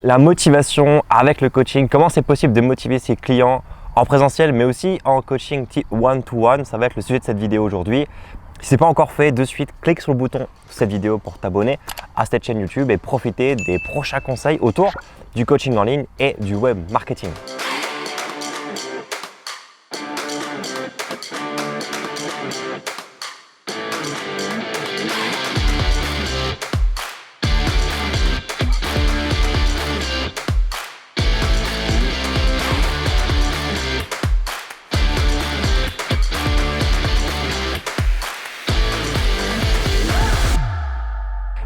La motivation avec le coaching, comment c'est possible de motiver ses clients en présentiel mais aussi en coaching type one-to-one, ça va être le sujet de cette vidéo aujourd'hui. Si ce n'est pas encore fait, de suite, clique sur le bouton de cette vidéo pour t'abonner à cette chaîne YouTube et profiter des prochains conseils autour du coaching en ligne et du web marketing.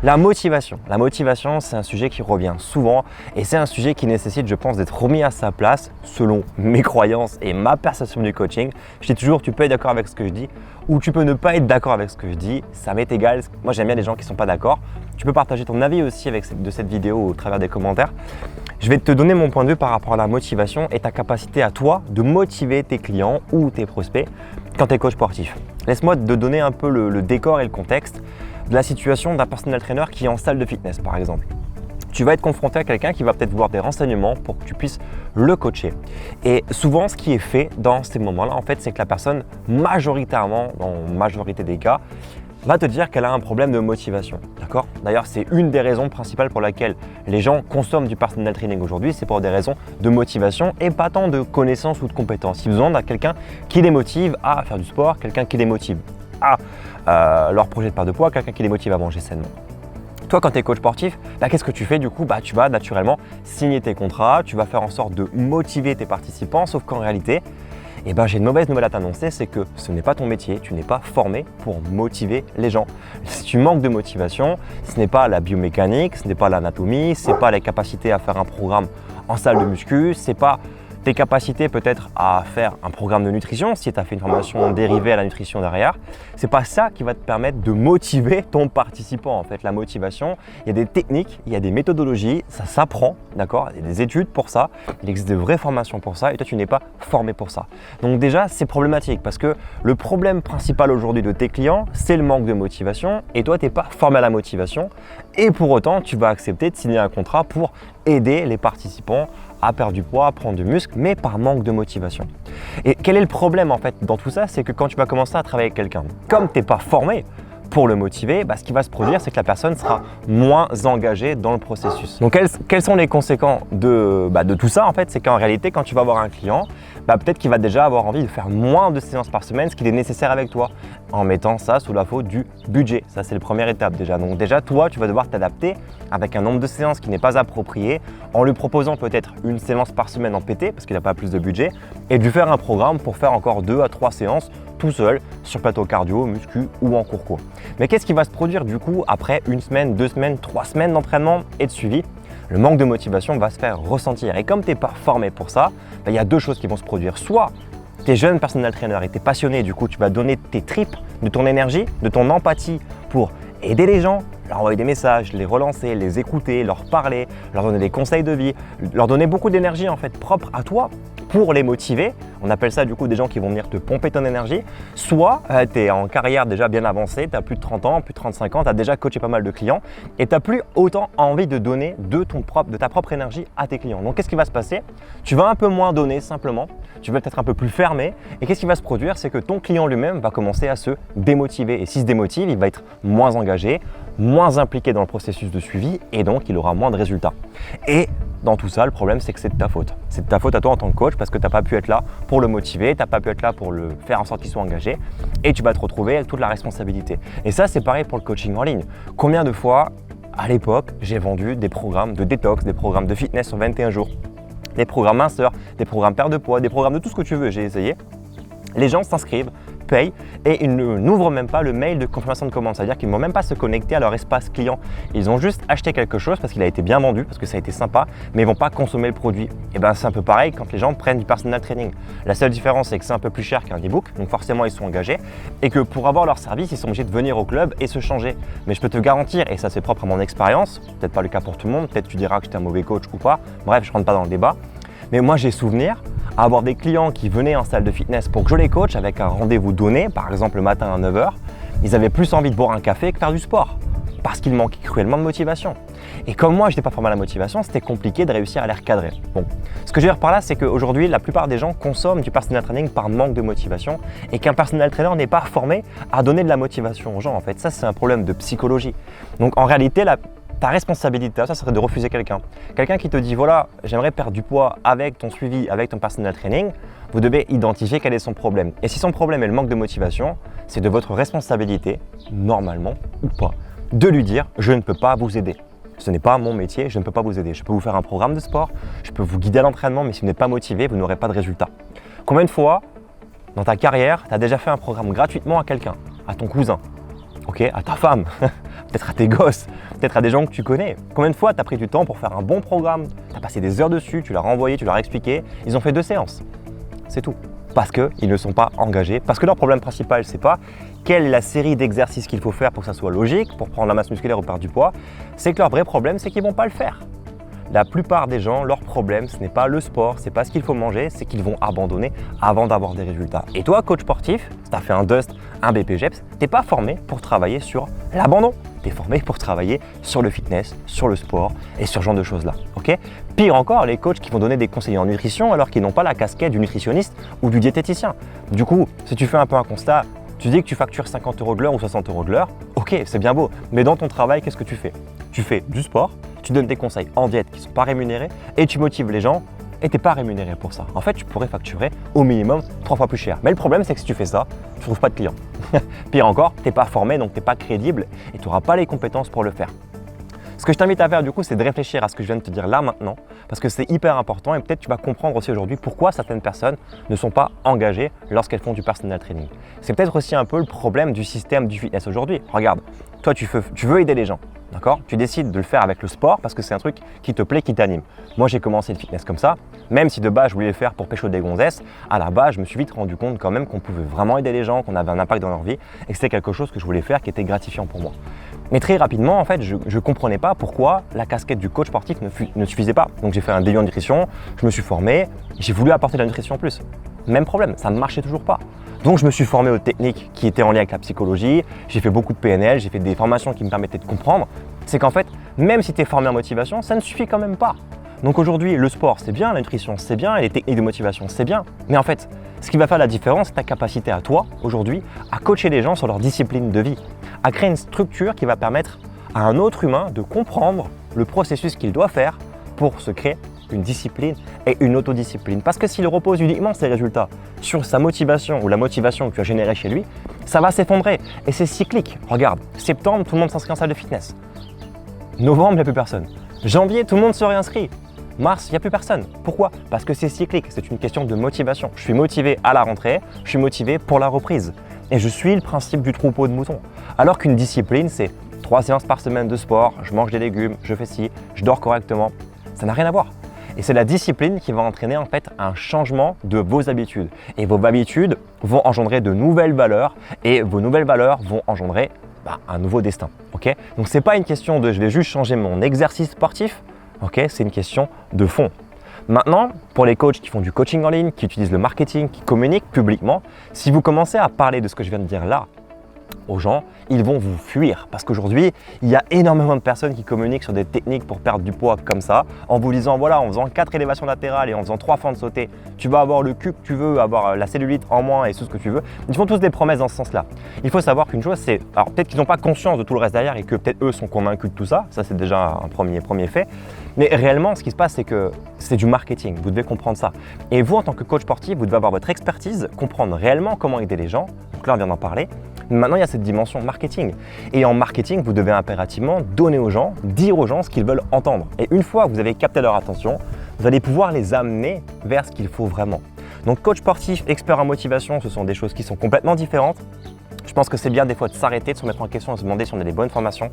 La motivation, c'est un sujet qui revient souvent et c'est un sujet qui nécessite, je pense, d'être remis à sa place selon mes croyances et ma perception du coaching. Je dis toujours, tu peux être d'accord avec ce que je dis ou tu peux ne pas être d'accord avec ce que je dis. Ça m'est égal. Moi, j'aime bien les gens qui ne sont pas d'accord. Tu peux partager ton avis aussi de cette vidéo au travers des commentaires. Je vais te donner mon point de vue par rapport à la motivation et ta capacité à toi de motiver tes clients ou tes prospects quand tu es coach sportif. Laisse-moi te donner un peu le décor et le contexte de la situation d'un personal trainer qui est en salle de fitness par exemple. Tu vas être confronté à quelqu'un qui va peut-être vouloir des renseignements pour que tu puisses le coacher. Et souvent, ce qui est fait dans ces moments-là, en fait, c'est que la personne, majoritairement, dans la majorité des cas, va te dire qu'elle a un problème de motivation. D'accord ? D'ailleurs, c'est une des raisons principales pour laquelle les gens consomment du personal training aujourd'hui. C'est pour des raisons de motivation et pas tant de connaissances ou de compétences. Ils ont besoin d'un quelqu'un qui les motive à faire du sport, quelqu'un qui les motive à leur projet de perte de poids, quelqu'un qui les motive à manger sainement. Toi, quand tu es coach sportif, qu'est-ce que tu fais du coup ? Tu vas naturellement signer tes contrats, tu vas faire en sorte de motiver tes participants, sauf qu'en réalité, j'ai une mauvaise nouvelle à t'annoncer, c'est que ce n'est pas ton métier, tu n'es pas formé pour motiver les gens. Si tu manques de motivation, ce n'est pas la biomécanique, ce n'est pas l'anatomie, ce n'est pas les capacités à faire un programme en salle de muscu, ce n'est pas tes capacités peut-être à faire un programme de nutrition, si tu as fait une formation dérivée à la nutrition derrière, c'est pas ça qui va te permettre de motiver ton participant. En fait, la motivation, il y a des techniques, il y a des méthodologies, ça s'apprend, d'accord ? Il y a des études pour ça, il existe de vraies formations pour ça et toi tu n'es pas formé pour ça. Donc déjà, c'est problématique parce que le problème principal aujourd'hui de tes clients, c'est le manque de motivation et toi tu n'es pas formé à la motivation et pour autant, tu vas accepter de signer un contrat pour aider les participants à perdre du poids, à prendre du muscle, mais par manque de motivation. Et quel est le problème en fait dans tout ça ? C'est que quand tu vas commencer à travailler avec quelqu'un, comme tu n'es pas formé pour le motiver, ce qui va se produire, c'est que la personne sera moins engagée dans le processus. Donc quelles sont les conséquences de tout ça en fait ? C'est qu'en réalité, quand tu vas avoir un client, peut-être qu'il va déjà avoir envie de faire moins de séances par semaine, ce qu'il est nécessaire avec toi, en mettant ça sous la faute du budget. Ça, c'est la première étape déjà. Donc déjà, toi, tu vas devoir t'adapter avec un nombre de séances qui n'est pas approprié, en lui proposant peut-être une séance par semaine en PT, parce qu'il n'a pas plus de budget, et de lui faire un programme pour faire encore 2 à 3 séances tout seul sur plateau cardio, muscu ou en cours court. Mais qu'est-ce qui va se produire du coup après 1 semaine, 2 semaines, 3 semaines d'entraînement et de suivi ? Le manque de motivation va se faire ressentir. Et comme tu n'es pas formé pour ça, il y a 2 choses qui vont se produire. Soit tu es jeune personal trainer et tu es passionné, du coup tu vas donner tes tripes, de ton énergie, de ton empathie pour aider les gens, leur envoyer des messages, les relancer, les écouter, leur parler, leur donner des conseils de vie, leur donner beaucoup d'énergie en fait propre à toi pour les motiver. On appelle ça du coup des gens qui vont venir te pomper ton énergie. Soit tu es en carrière déjà bien avancée, tu as plus de 30 ans, plus de 35 ans, tu as déjà coaché pas mal de clients et tu n'as plus autant envie de donner de ta propre énergie à tes clients. Donc qu'est-ce qui va se passer ? Tu vas un peu moins donner simplement, tu vas peut-être un peu plus fermé et qu'est-ce qui va se produire ? C'est que ton client lui-même va commencer à se démotiver et s'il se démotive, il va être moins engagé, moins impliqué dans le processus de suivi et donc il aura moins de résultats. Et dans tout ça, le problème, c'est que c'est de ta faute. C'est de ta faute à toi en tant que coach parce que tu n'as pas pu être là pour le motiver, tu n'as pas pu être là pour le faire en sorte qu'il soit engagé et tu vas te retrouver avec toute la responsabilité. Et ça, c'est pareil pour le coaching en ligne. Combien de fois, à l'époque, j'ai vendu des programmes de détox, des programmes de fitness sur 21 jours, des programmes minceurs, des programmes perte de poids, des programmes de tout ce que tu veux, j'ai essayé. Les gens s'inscrivent, payent et ils n'ouvrent même pas le mail de confirmation de commande. C'est-à-dire qu'ils ne vont même pas se connecter à leur espace client. Ils ont juste acheté quelque chose parce qu'il a été bien vendu, parce que ça a été sympa, mais ils ne vont pas consommer le produit. Et c'est un peu pareil quand les gens prennent du personal training. La seule différence, c'est que c'est un peu plus cher qu'un e-book, donc forcément ils sont engagés et que pour avoir leur service, ils sont obligés de venir au club et se changer. Mais je peux te garantir, et ça c'est propre à mon expérience, peut-être pas le cas pour tout le monde, peut-être tu diras que j'étais un mauvais coach ou pas, bref, je ne rentre pas dans le débat, mais moi j'ai souvenir à avoir des clients qui venaient en salle de fitness pour que je les coach avec un rendez-vous donné, par exemple le matin à 9 h, ils avaient plus envie de boire un café que de faire du sport parce qu'il manquait cruellement de motivation. Et comme moi, je n'étais pas formé à la motivation, c'était compliqué de réussir à les recadrer. Bon, ce que je veux dire par là, c'est qu'aujourd'hui, la plupart des gens consomment du personal training par manque de motivation et qu'un personal trainer n'est pas formé à donner de la motivation aux gens. En fait, ça, c'est un problème de psychologie. Donc, en réalité, ta responsabilité, ça serait de refuser quelqu'un. Quelqu'un qui te dit, voilà, j'aimerais perdre du poids avec ton suivi, avec ton personal training, vous devez identifier quel est son problème. Et si son problème est le manque de motivation, c'est de votre responsabilité, normalement ou pas, de lui dire, je ne peux pas vous aider. Ce n'est pas mon métier, je ne peux pas vous aider. Je peux vous faire un programme de sport, je peux vous guider à l'entraînement, mais si vous n'êtes pas motivé, vous n'aurez pas de résultat. Combien de fois, dans ta carrière, tu as déjà fait un programme gratuitement à quelqu'un, à ton cousin, à ta femme, peut-être à tes gosses, peut-être à des gens que tu connais. Combien de fois tu as pris du temps pour faire un bon programme, tu as passé des heures dessus, tu l'as renvoyé, tu leur as expliqué, ils ont fait 2 séances. C'est tout. Parce qu'ils ne sont pas engagés, parce que leur problème principal, c'est pas quelle est la série d'exercices qu'il faut faire pour que ça soit logique, pour prendre la masse musculaire ou perdre du poids, c'est que leur vrai problème, c'est qu'ils ne vont pas le faire. La plupart des gens, leur problème, ce n'est pas le sport, ce n'est pas ce qu'il faut manger, c'est qu'ils vont abandonner avant d'avoir des résultats. Et toi, coach sportif, si tu as fait un DUST, un BPGEPS, tu n'es pas formé pour travailler sur l'abandon. Tu es formé pour travailler sur le fitness, sur le sport et sur ce genre de choses-là. Pire encore, les coachs qui vont donner des conseils en nutrition alors qu'ils n'ont pas la casquette du nutritionniste ou du diététicien. Du coup, si tu fais un peu un constat, tu dis que tu factures 50 € de l'heure ou 60 € de l'heure, ok, c'est bien beau, mais dans ton travail, qu'est-ce que tu fais? Tu fais du sport, tu donnes des conseils en diète qui ne sont pas rémunérés et tu motives les gens et tu n'es pas rémunéré pour ça. En fait, tu pourrais facturer au minimum 3 fois plus cher. Mais le problème, c'est que si tu fais ça, tu ne trouves pas de clients. Pire encore, tu n'es pas formé, donc tu n'es pas crédible et tu n'auras pas les compétences pour le faire. Ce que je t'invite à faire du coup, c'est de réfléchir à ce que je viens de te dire là maintenant, parce que c'est hyper important et peut-être tu vas comprendre aussi aujourd'hui pourquoi certaines personnes ne sont pas engagées lorsqu'elles font du personal training. C'est peut-être aussi un peu le problème du système du fitness aujourd'hui. Regarde, toi tu veux aider les gens, d'accord? Tu décides de le faire avec le sport parce que c'est un truc qui te plaît, qui t'anime. Moi j'ai commencé le fitness comme ça, même si de base je voulais le faire pour pécho des gonzesses, à la base je me suis vite rendu compte quand même qu'on pouvait vraiment aider les gens, qu'on avait un impact dans leur vie et que c'était quelque chose que je voulais faire qui était gratifiant pour moi. Mais très rapidement, en fait, je ne comprenais pas pourquoi la casquette du coach sportif ne suffisait pas. Donc j'ai fait un DU en nutrition, je me suis formé, j'ai voulu apporter de la nutrition en plus. Même problème, ça ne marchait toujours pas. Donc je me suis formé aux techniques qui étaient en lien avec la psychologie, j'ai fait beaucoup de PNL, j'ai fait des formations qui me permettaient de comprendre. C'est qu'en fait, même si tu es formé en motivation, ça ne suffit quand même pas. Donc aujourd'hui, le sport c'est bien, la nutrition c'est bien, et les techniques de motivation c'est bien. Mais en fait, ce qui va faire la différence, c'est ta capacité à toi, aujourd'hui, à coacher les gens sur leur discipline de vie, à créer une structure qui va permettre à un autre humain de comprendre le processus qu'il doit faire pour se créer une discipline et une autodiscipline. Parce que s'il repose uniquement ses résultats sur sa motivation ou la motivation que tu as générée chez lui, ça va s'effondrer. Et c'est cyclique. Regarde, septembre, tout le monde s'inscrit en salle de fitness. Novembre, il n'y a plus personne. Janvier, tout le monde se réinscrit. Mars, il n'y a plus personne. Pourquoi? Parce que c'est cyclique, c'est une question de motivation. Je suis motivé à la rentrée, je suis motivé pour la reprise. Et je suis le principe du troupeau de moutons. Alors qu'une discipline, c'est 3 séances par semaine de sport, je mange des légumes, je fais ci, je dors correctement. Ça n'a rien à voir. Et c'est la discipline qui va entraîner en fait un changement de vos habitudes. Et vos habitudes vont engendrer de nouvelles valeurs et vos nouvelles valeurs vont engendrer un nouveau destin. Donc ce n'est pas une question de je vais juste changer mon exercice sportif, c'est une question de fond. Maintenant, pour les coachs qui font du coaching en ligne, qui utilisent le marketing, qui communiquent publiquement, si vous commencez à parler de ce que je viens de dire là aux gens, ils vont vous fuir parce qu'aujourd'hui, il y a énormément de personnes qui communiquent sur des techniques pour perdre du poids comme ça, en vous disant voilà, en faisant 4 élévations latérales et en faisant 3 fentes sautées, tu vas avoir le cul que tu veux, avoir la cellulite en moins et tout ce que tu veux. Ils font tous des promesses dans ce sens-là. Il faut savoir qu'une chose, c'est, alors peut-être qu'ils n'ont pas conscience de tout le reste derrière et que peut-être eux sont convaincus de tout ça, ça c'est déjà un premier fait. Mais réellement, ce qui se passe, c'est que c'est du marketing, vous devez comprendre ça. Et vous, en tant que coach sportif, vous devez avoir votre expertise, comprendre réellement comment aider les gens. Donc là, on vient d'en parler. Maintenant, il y a cette dimension marketing. Et en marketing, vous devez impérativement donner aux gens, dire aux gens ce qu'ils veulent entendre. Et une fois que vous avez capté leur attention, vous allez pouvoir les amener vers ce qu'il faut vraiment. Donc coach sportif, expert en motivation, ce sont des choses qui sont complètement différentes. Je pense que c'est bien des fois de s'arrêter, de se mettre en question et de se demander si on a les bonnes formations.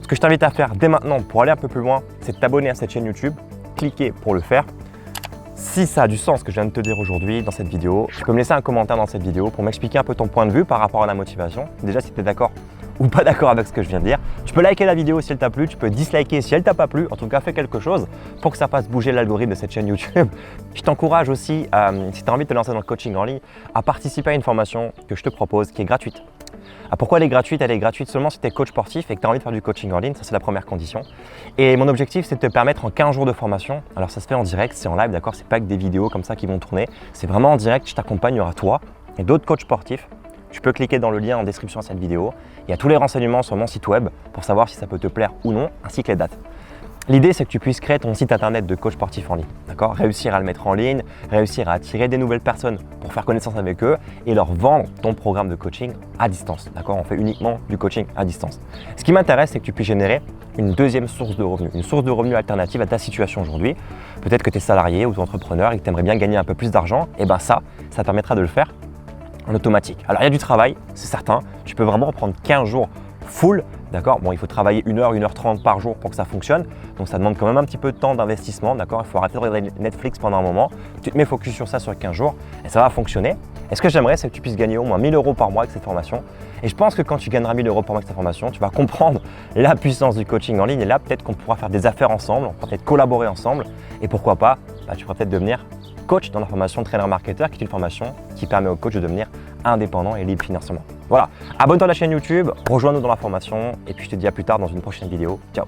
Ce que je t'invite à faire dès maintenant pour aller un peu plus loin, c'est de t'abonner à cette chaîne YouTube, cliquer pour le faire. Si ça a du sens ce que je viens de te dire aujourd'hui dans cette vidéo, tu peux me laisser un commentaire dans cette vidéo pour m'expliquer un peu ton point de vue par rapport à la motivation. Déjà si tu es d'accord ou pas d'accord avec ce que je viens de dire. Tu peux liker la vidéo si elle t'a plu, tu peux disliker si elle t'a pas plu. En tout cas, fais quelque chose pour que ça fasse bouger l'algorithme de cette chaîne YouTube. Je t'encourage aussi, si tu as envie de te lancer dans le coaching en ligne, à participer à une formation que je te propose qui est gratuite. Pourquoi elle est gratuite? Elle est gratuite seulement si tu es coach sportif et que tu as envie de faire du coaching en ligne, ça c'est la première condition. Et mon objectif c'est de te permettre en 15 jours de formation, alors ça se fait en direct, c'est en live, d'accord, c'est pas que des vidéos comme ça qui vont tourner, c'est vraiment en direct, je t'accompagne, il y aura toi et d'autres coachs sportifs. Tu peux cliquer dans le lien en description de cette vidéo, il y a tous les renseignements sur mon site web pour savoir si ça peut te plaire ou non, ainsi que les dates. L'idée, c'est que tu puisses créer ton site internet de coach sportif en ligne, d'accord? Réussir à le mettre en ligne, réussir à attirer des nouvelles personnes pour faire connaissance avec eux et leur vendre ton programme de coaching à distance, d'accord? On fait uniquement du coaching à distance. Ce qui m'intéresse, c'est que tu puisses générer une deuxième source de revenus, une source de revenus alternative à ta situation aujourd'hui. Peut-être que tu es salarié ou entrepreneur et que tu aimerais bien gagner un peu plus d'argent, et bien ça permettra de le faire en automatique. Alors il y a du travail, c'est certain, tu peux vraiment prendre 15 jours full, d'accord? Bon, il faut travailler 1h, 1h30 par jour pour que ça fonctionne, donc ça demande quand même un petit peu de temps d'investissement, d'accord? Il faut arrêter de regarder Netflix pendant un moment, tu te mets focus sur ça sur 15 jours et ça va fonctionner. Et ce que j'aimerais, c'est que tu puisses gagner au moins 1000 € par mois avec cette formation. Et je pense que quand tu gagneras 1000 € par mois avec cette formation, tu vas comprendre la puissance du coaching en ligne et là, peut-être qu'on pourra faire des affaires ensemble, on pourra peut-être collaborer ensemble et pourquoi pas, tu pourras peut-être devenir coach dans la formation Trainer Marketer, qui est une formation qui permet aux coachs de devenir indépendants et libres financièrement. Voilà, abonne-toi à la chaîne YouTube, rejoins-nous dans la formation et puis je te dis à plus tard dans une prochaine vidéo. Ciao!